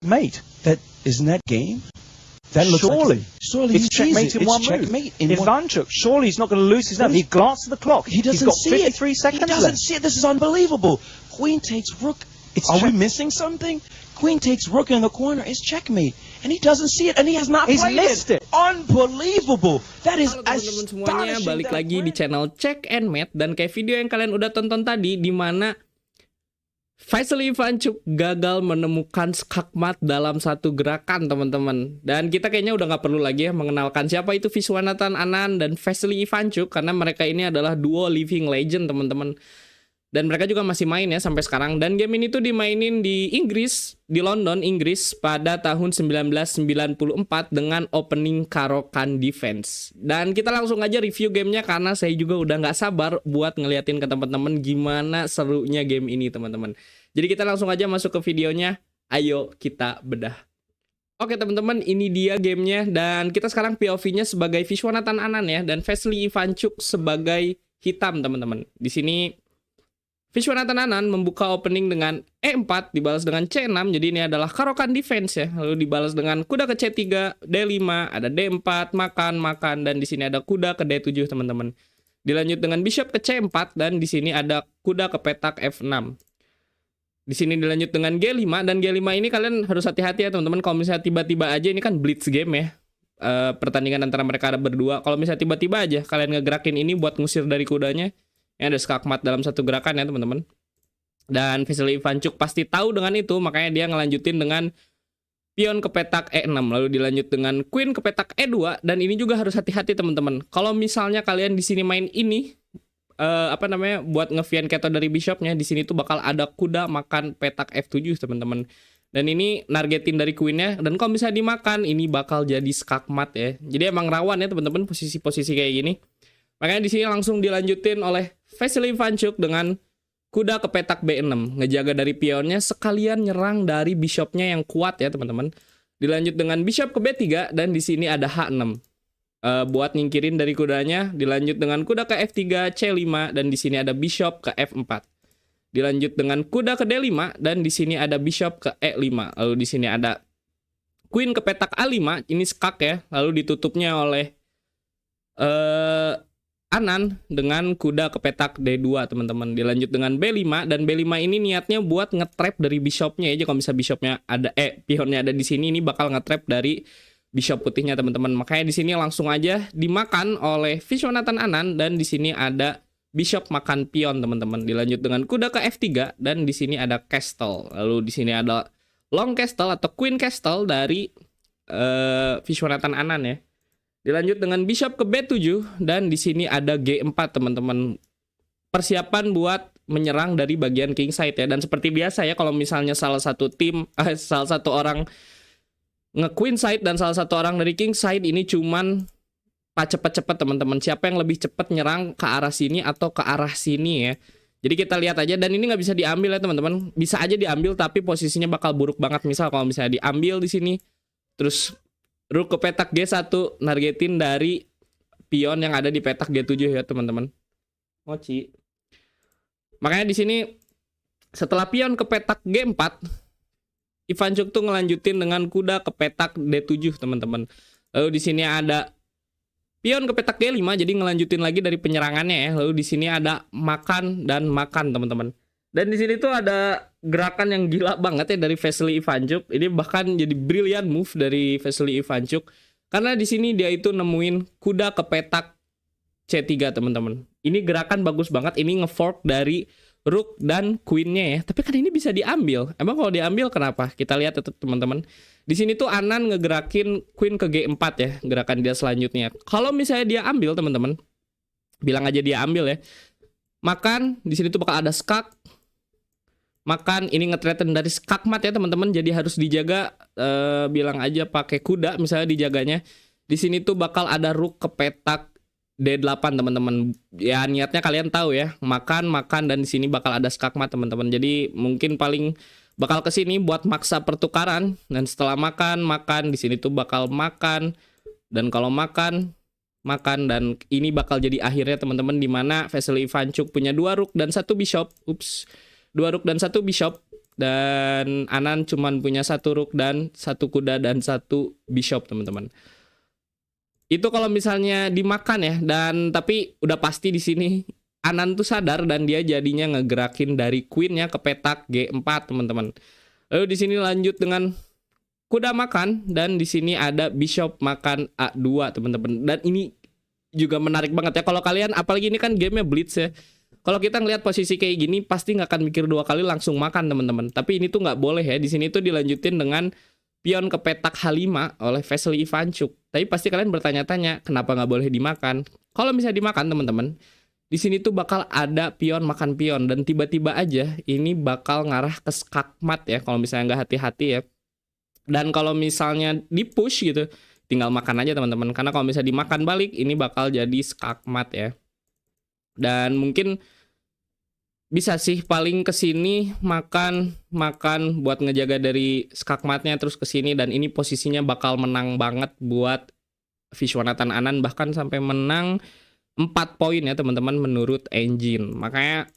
Mate, that isn't that game? That looks surely it's checkmate in one move. Ivanchuk, surely he's not going to lose his number. He glanced at the clock. He's got 53 seconds left. He doesn't see it. This is unbelievable. Queen takes rook. Are we missing something? Queen takes rook in the corner. It's checkmate. And he doesn't see it. And he has not played missed it. Unbelievable. That is Halo teman-teman semuanya, balik lagi di channel Check and Mate. Dan kayak video yang kalian udah tonton tadi, di mana Vasily Ivanchuk gagal menemukan skakmat dalam satu gerakan, teman-teman. Dan kita kayaknya udah nggak perlu lagi ya mengenalkan siapa itu Viswanathan Anand dan Vasily Ivanchuk, karena mereka ini adalah duo living legend, teman-teman. Dan mereka juga masih main ya sampai sekarang. Dan game ini tuh dimainin di Inggris, di London, Inggris pada tahun 1994 dengan opening Caro-Kann defense. Dan kita langsung aja review gamenya karena saya juga udah nggak sabar buat ngeliatin ke teman-teman gimana serunya game ini, teman-teman. Jadi kita langsung aja masuk ke videonya. Ayo kita bedah. Oke teman-teman, ini dia gamenya. Dan kita sekarang POV-nya sebagai Viswanathan Anand ya, dan Vasily Ivanchuk sebagai hitam, teman-teman. Di sini Viswanathan Anand membuka opening dengan E4 dibalas dengan C6, jadi ini adalah Caro-Kann defense ya. Lalu dibalas dengan kuda ke C3, D5, ada D4, makan, dan di sini ada kuda ke D7, teman-teman. Dilanjut dengan bishop ke C4 dan di sini ada kuda ke petak F6. Di sini dilanjut dengan G5, dan G5 ini kalian harus hati-hati ya, teman-teman. Kalau misalnya tiba-tiba aja, ini kan blitz game ya. Pertandingan antara mereka ada berdua. Kalau misalnya tiba-tiba aja kalian ngegerakin ini buat ngusir dari kudanya, ada skakmat dalam satu gerakan ya, teman-teman. Dan Vasily Ivanchuk pasti tahu dengan itu, makanya dia ngelanjutin dengan pion ke petak E6, lalu dilanjut dengan queen ke petak E2, dan ini juga harus hati-hati, teman-teman. Kalau misalnya kalian di sini main ini buat ngefianchetto dari bishopnya, di sini tuh bakal ada kuda makan petak F7, teman-teman. Dan ini nargetin dari queennya, dan kalau misalnya dimakan ini bakal jadi skakmat ya. Jadi emang rawan ya, teman-teman, posisi-posisi kayak gini. Makanya di sini langsung dilanjutin oleh Vasily Ivanchuk dengan kuda ke petak B6, ngejaga dari pionnya sekalian nyerang dari bishopnya yang kuat ya, teman-teman. Dilanjut dengan bishop ke B3 dan di sini ada H6 buat nyingkirin dari kudanya. Dilanjut dengan kuda ke F3, C5 dan di sini ada bishop ke F4. Dilanjut dengan kuda ke D5 dan di sini ada bishop ke E5. Lalu di sini ada queen ke petak A5, ini skak ya. Lalu ditutupnya oleh Anand dengan kuda ke petak D2, teman-teman. Dilanjut dengan B5 dan B5 ini niatnya buat nge-trap dari bishopnya ya. Kalau misalnya bishopnya ada pionnya ada di sini, ini bakal nge-trap dari bishop putihnya, teman-teman. Makanya di sini langsung aja dimakan oleh Viswanathan Anand dan di sini ada bishop makan pion, teman-teman. Dilanjut dengan kuda ke F3 dan di sini ada castle. Lalu di sini ada long castle atau queen castle dari Viswanathan Anand ya. Dilanjut dengan bishop ke B7 dan di sini ada G4, teman-teman. Persiapan buat menyerang dari bagian kingside ya. Dan seperti biasa ya, kalau misalnya salah satu orang nge-queen side dan salah satu orang dari kingside, ini cuman cepet-cepet, teman-teman. Siapa yang lebih cepat nyerang ke arah sini atau ke arah sini ya. Jadi kita lihat aja, dan ini nggak bisa diambil ya, teman-teman. Bisa aja diambil tapi posisinya bakal buruk banget. Misal kalau misalnya diambil di sini, terus rook ke petak G1, nargetin dari pion yang ada di petak G7 ya, teman-teman. Mochi. Makanya di sini setelah pion ke petak G4, Ivanchuk tuh ngelanjutin dengan kuda ke petak D7, teman-teman. Lalu di sini ada pion ke petak G5, jadi ngelanjutin lagi dari penyerangannya ya. Lalu di sini ada makan dan makan, teman-teman. Dan di sini tuh ada gerakan yang gila banget ya dari Vasily Ivanchuk. Ini bahkan jadi brilliant move dari Vasily Ivanchuk. Karena di sini dia itu nemuin kuda ke petak C3, teman-teman. Ini gerakan bagus banget. Ini ngefork dari rook dan queennya ya. Tapi kan ini bisa diambil. Emang kalau diambil kenapa? Kita lihat tetap, teman-teman. Di sini tuh Anand ngegerakin queen ke G4 ya. Gerakan dia selanjutnya. Kalau misalnya dia ambil, teman-teman. Bilang aja dia ambil ya. Makan. Di sini tuh bakal ada skak. Makan, ini nge-threaten dari skakmat ya, teman-teman. Jadi harus dijaga, bilang aja pakai kuda misalnya dijaganya. Di sini tuh bakal ada rook ke petak D8, teman-teman. Ya niatnya kalian tahu ya, makan dan di sini bakal ada skakmat, teman-teman. Jadi mungkin paling bakal ke sini buat maksa pertukaran, dan setelah makan di sini tuh bakal makan, dan kalau makan dan ini bakal jadi akhirnya, teman-teman, di mana Vasily Ivanchuk punya 2 rook dan 1 bishop. 2 rook dan 1 bishop. dan Anan cuman punya 1 rook dan 1 kuda dan 1 bishop teman-teman. Itu kalau misalnya dimakan ya, dan tapi udah pasti di sini Anan tuh sadar dan dia jadinya ngegerakin dari queennya ke petak G4 teman-teman. Lalu di sini lanjut dengan kuda makan dan di sini ada bishop makan A2 teman-teman. Dan ini juga menarik banget ya kalau kalian, apalagi ini kan gamenya blitz ya. Kalau kita ngelihat posisi kayak gini pasti nggak akan mikir 2 kali langsung makan teman-teman. Tapi ini tuh nggak boleh ya. Di sini tuh dilanjutin dengan pion ke petak H5 oleh Vasily Ivanchuk. Tapi pasti kalian bertanya-tanya kenapa nggak boleh dimakan. Kalau misalnya dimakan teman-teman, di sini tuh bakal ada pion makan pion dan tiba-tiba aja ini bakal ngarah ke skakmat ya. Kalau misalnya nggak hati-hati ya. Dan kalau misalnya di push gitu, tinggal makan aja teman-teman. Karena kalau misalnya dimakan balik ini bakal jadi skakmat ya. Dan mungkin bisa sih paling kesini makan buat ngejaga dari skakmatnya terus kesini, dan ini posisinya bakal menang banget buat Viswanathan Anand, bahkan sampai menang 4 poin ya teman-teman menurut engine. Makanya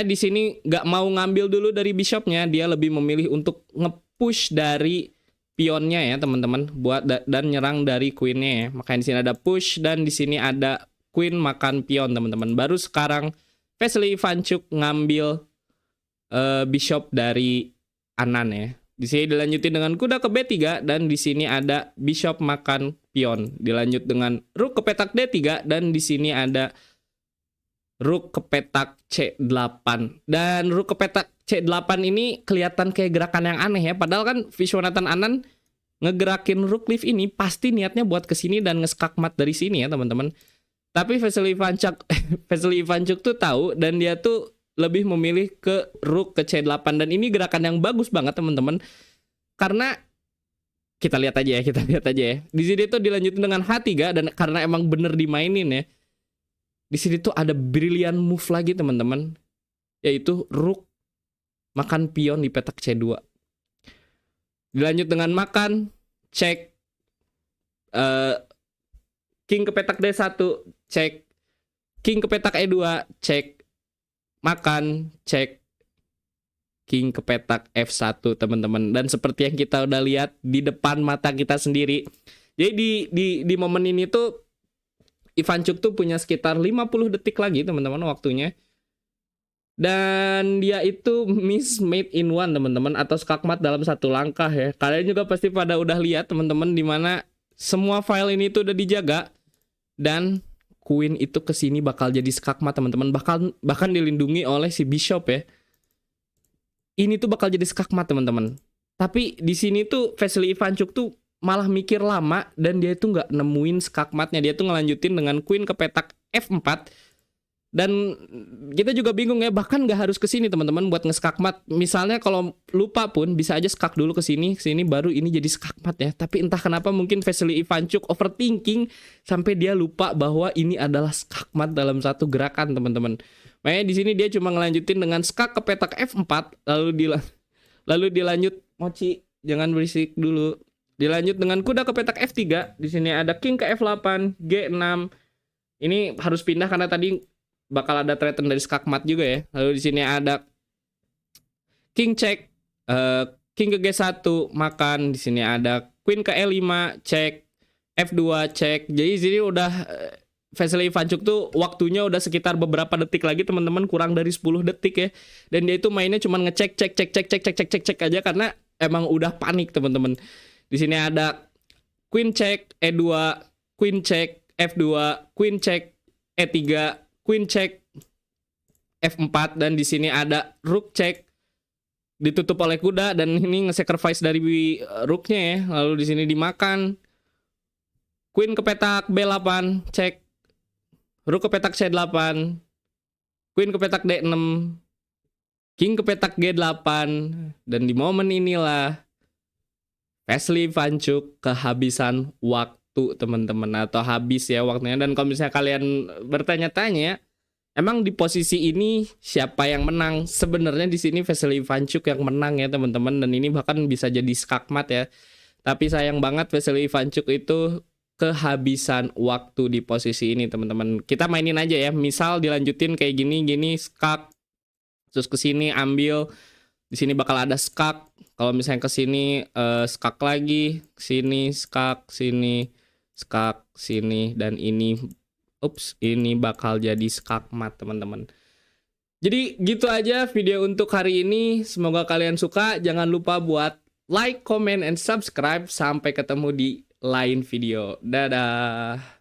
di sini nggak mau ngambil dulu dari bishopnya, dia lebih memilih untuk nge-push dari pionnya ya teman-teman buat dan nyerang dari queennya ya. Makanya di sini ada push dan di sini ada queen makan pion teman-teman. Baru sekarang Vasily Ivanchuk ngambil bishop dari Anand ya. Di sini dilanjutin dengan kuda ke B3 dan di sini ada bishop makan pion. Dilanjut dengan rook ke petak D3 dan di sini ada rook ke petak C8. Dan rook ke petak C8 ini kelihatan kayak gerakan yang aneh ya. Padahal kan Viswanathan Anand ngegerakin rook leaf ini pasti niatnya buat kesini dan ngeskakmat dari sini ya teman-teman. Tapi Vasily Ivanchuk tuh tahu dan dia tuh lebih memilih ke rook ke C8, dan ini gerakan yang bagus banget teman-teman. Karena kita lihat aja ya. Di sini tuh dilanjutin dengan H3 dan karena emang bener dimainin ya. Di sini tuh ada brilliant move lagi teman-teman, yaitu rook makan pion di petak C2. Dilanjut dengan makan, cek king ke petak D1, cek king ke petak E2, cek makan, cek king ke petak F1 teman-teman. Dan seperti yang kita udah lihat di depan mata kita sendiri. Jadi di momen ini tuh Ivanchuk tuh punya sekitar 50 detik lagi teman-teman waktunya. Dan dia itu miss mate in one teman-teman, atau skakmat dalam 1 langkah ya. Kalian juga pasti pada udah lihat teman-teman dimana semua file ini tuh udah dijaga. Dan queen itu kesini bakal jadi skakmat teman-teman, bahkan dilindungi oleh si bishop ya. Ini tuh bakal jadi skakmat teman-teman. Tapi di sini tuh Vasily Ivanchuk tuh malah mikir lama dan dia itu nggak nemuin skakmatnya. Dia tuh ngelanjutin dengan queen ke petak F4. Dan kita juga bingung ya, bahkan nggak harus kesini teman-teman buat ngeskakmat. Misalnya kalau lupa pun bisa aja skak dulu kesini baru ini jadi skakmat ya. Tapi entah kenapa mungkin Vasily Ivanchuk overthinking sampai dia lupa bahwa ini adalah skakmat dalam satu gerakan teman-teman. Makanya di sini dia cuma ngelanjutin dengan skak ke petak F4 lalu dilanjut, Mochi jangan berisik dulu. Dilanjut dengan kuda ke petak F3. Di sini ada king ke F8, G6. Ini harus pindah karena tadi bakal ada threaten dari skakmat juga ya. Lalu di sini ada king cek, king ke G1 makan. Di sini ada queen ke E5 cek, F2 cek. Jadi di sini udah Vasily Ivanchuk tuh waktunya udah sekitar beberapa detik lagi teman-teman, kurang dari 10 detik ya. Dan dia itu mainnya cuma ngecek cek aja karena emang udah panik teman-teman. Di sini ada queen cek, E2, queen cek, F2, queen cek, E3, queen cek, F4, dan di sini ada rook cek ditutup oleh kuda dan ini nge-sacrifice dari rooknya ya. Lalu di sini dimakan queen ke petak B8 cek, rook ke petak C8, queen ke petak D6, king ke petak G8, dan di momen inilah Vasily Ivanchuk kehabisan waktu teman-teman, atau habis ya waktunya. Dan kalau misalnya kalian bertanya-tanya emang di posisi ini siapa yang menang, sebenarnya di sini Vasily Ivanchuk yang menang ya teman-teman, dan ini bahkan bisa jadi skakmat ya. Tapi sayang banget Vasily Ivanchuk itu kehabisan waktu di posisi ini teman-teman. Kita mainin aja ya, misal dilanjutin kayak gini skak terus ke sini ambil, di sini bakal ada skak. Kalau misalnya ke sini skak lagi, sini skak, sini skak, sini, dan ini ini bakal jadi skak mat teman-teman. Jadi gitu aja video untuk hari ini. Semoga kalian suka. Jangan lupa buat like, comment, and subscribe. Sampai ketemu di lain video. Dadah.